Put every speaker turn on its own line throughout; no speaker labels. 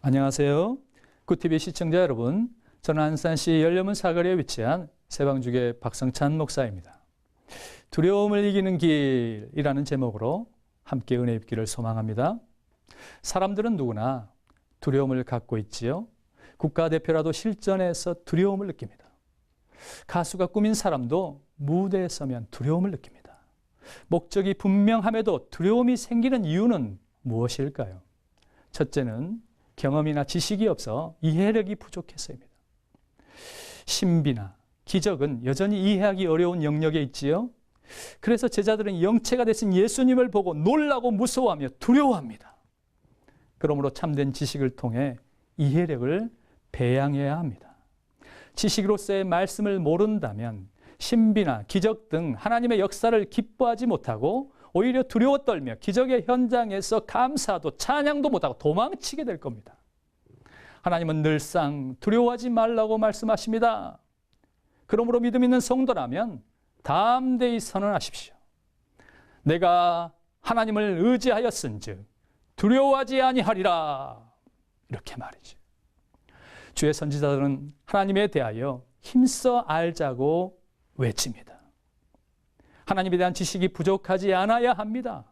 안녕하세요. 굿TV 시청자 여러분, 저는 안산시 열려문 사거리에 위치한 세방주교 박성찬 목사입니다. 두려움을 이기는 길이라는 제목으로 함께 은혜 입기를 소망합니다. 사람들은 누구나 두려움을 갖고 있지요. 국가대표라도 실전에서 두려움을 느낍니다. 가수가 꾸민 사람도 무대에 서면 두려움을 느낍니다. 목적이 분명함에도 두려움이 생기는 이유는 무엇일까요? 첫째는 경험이나 지식이 없어 이해력이 부족해서입니다. 신비나 기적은 여전히 이해하기 어려운 영역에 있지요. 그래서 제자들은 영체가 되신 예수님을 보고 놀라고 무서워하며 두려워합니다. 그러므로 참된 지식을 통해 이해력을 배양해야 합니다. 지식으로서의 말씀을 모른다면 신비나 기적 등 하나님의 역사를 기뻐하지 못하고 오히려 두려워 떨며 기적의 현장에서 감사도 찬양도 못하고 도망치게 될 겁니다. 하나님은 늘상 두려워하지 말라고 말씀하십니다. 그러므로 믿음 있는 성도라면 담대히 선언하십시오. 내가 하나님을 의지하였은즉 두려워하지 아니하리라. 이렇게 말이죠. 주의 선지자들은 하나님에 대하여 힘써 알자고 외칩니다. 하나님에 대한 지식이 부족하지 않아야 합니다.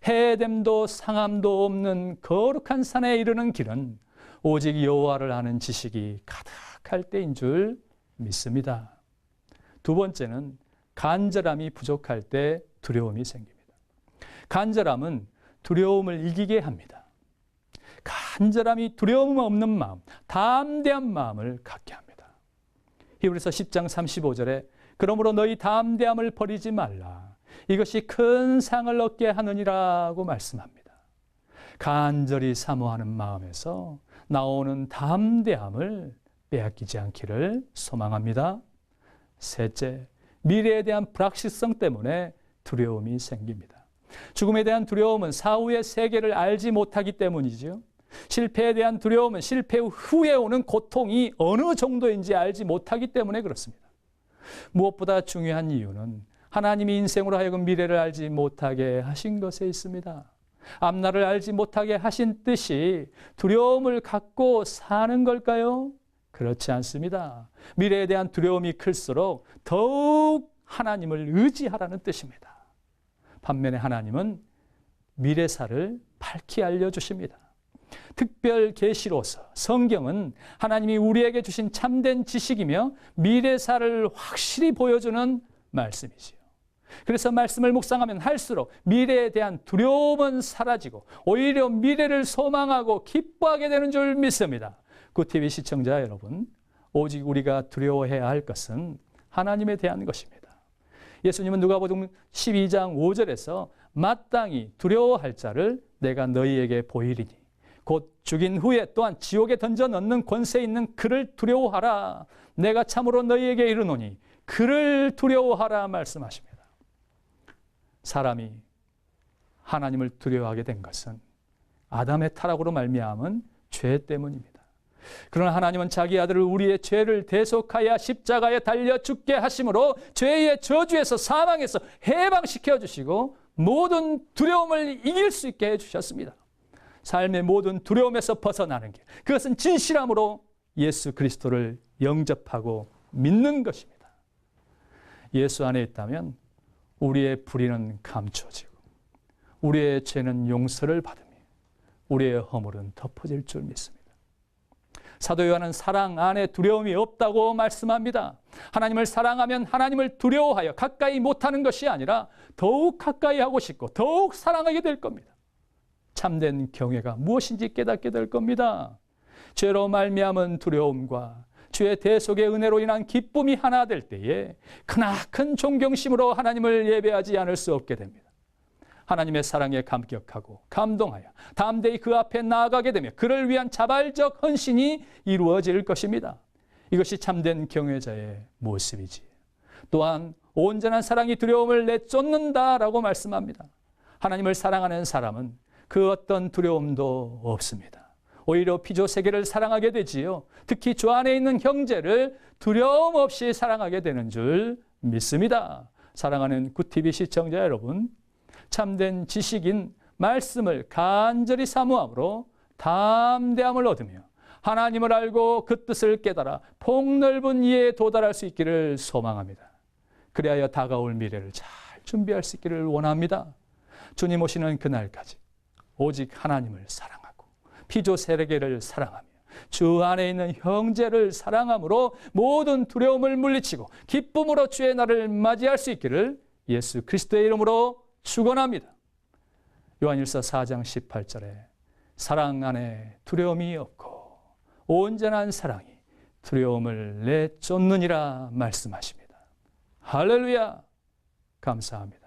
해됨도 상함도 없는 거룩한 산에 이르는 길은 오직 여호와를 아는 지식이 가득할 때인 줄 믿습니다. 두 번째는 간절함이 부족할 때 두려움이 생깁니다. 간절함은 두려움을 이기게 합니다. 간절함이 두려움 없는 마음, 담대한 마음을 갖게 합니다. 히브리서 10장 35절에 그러므로 너희 담대함을 버리지 말라. 이것이 큰 상을 얻게 하느니라고 말씀합니다. 간절히 사모하는 마음에서 나오는 담대함을 빼앗기지 않기를 소망합니다. 셋째, 미래에 대한 불확실성 때문에 두려움이 생깁니다. 죽음에 대한 두려움은 사후의 세계를 알지 못하기 때문이죠. 실패에 대한 두려움은 실패 후에 오는 고통이 어느 정도인지 알지 못하기 때문에 그렇습니다. 무엇보다 중요한 이유는 하나님이 인생으로 하여금 미래를 알지 못하게 하신 것에 있습니다. 앞날을 알지 못하게 하신 뜻이 두려움을 갖고 사는 걸까요? 그렇지 않습니다. 미래에 대한 두려움이 클수록 더욱 하나님을 의지하라는 뜻입니다. 반면에 하나님은 미래사를 밝히 알려주십니다. 특별 계시로서 성경은 하나님이 우리에게 주신 참된 지식이며 미래사를 확실히 보여주는 말씀이지요. 그래서 말씀을 묵상하면 할수록 미래에 대한 두려움은 사라지고 오히려 미래를 소망하고 기뻐하게 되는 줄 믿습니다. 굿TV 시청자 여러분, 오직 우리가 두려워해야 할 것은 하나님에 대한 것입니다. 예수님은 누가복음 12장 5절에서 마땅히 두려워할 자를 내가 너희에게 보이리니 곧 죽인 후에 또한 지옥에 던져 넣는 권세 있는 그를 두려워하라. 내가 참으로 너희에게 이르노니 그를 두려워하라 말씀하십니다. 사람이 하나님을 두려워하게 된 것은 아담의 타락으로 말미암은 죄 때문입니다. 그러나 하나님은 자기 아들을 우리의 죄를 대속하여 십자가에 달려 죽게 하심으로 죄의 저주에서 사망에서 해방시켜 주시고 모든 두려움을 이길 수 있게 해주셨습니다. 삶의 모든 두려움에서 벗어나는 길, 그것은 진실함으로 예수 그리스도를 영접하고 믿는 것입니다. 예수 안에 있다면 우리의 불의는 감춰지고 우리의 죄는 용서를 받으며 우리의 허물은 덮어질 줄 믿습니다. 사도 요한은 사랑 안에 두려움이 없다고 말씀합니다. 하나님을 사랑하면 하나님을 두려워하여 가까이 못하는 것이 아니라 더욱 가까이 하고 싶고 더욱 사랑하게 될 겁니다. 참된 경외가 무엇인지 깨닫게 될 겁니다. 죄로 말미암은 두려움과 주의 대속의 은혜로 인한 기쁨이 하나 될 때에 크나큰 존경심으로 하나님을 예배하지 않을 수 없게 됩니다. 하나님의 사랑에 감격하고 감동하여 담대히 그 앞에 나아가게 되며 그를 위한 자발적 헌신이 이루어질 것입니다. 이것이 참된 경외자의 모습이지. 또한 온전한 사랑이 두려움을 내쫓는다라고 말씀합니다. 하나님을 사랑하는 사람은 그 어떤 두려움도 없습니다. 오히려 피조 세계를 사랑하게 되지요. 특히 주 안에 있는 형제를 두려움 없이 사랑하게 되는 줄 믿습니다. 사랑하는 굿TV 시청자 여러분, 참된 지식인 말씀을 간절히 사모함으로 담대함을 얻으며 하나님을 알고 그 뜻을 깨달아 폭넓은 이해에 도달할 수 있기를 소망합니다. 그리하여 다가올 미래를 잘 준비할 수 있기를 원합니다. 주님 오시는 그날까지 오직 하나님을 사랑하고 피조 세계를 사랑하며 주 안에 있는 형제를 사랑함으로 모든 두려움을 물리치고 기쁨으로 주의 날을 맞이할 수 있기를 예수 그리스도의 이름으로 축원합니다. 요한일서 4장 18절에 사랑 안에 두려움이 없고 온전한 사랑이 두려움을 내쫓느니라 말씀하십니다. 할렐루야! 감사합니다.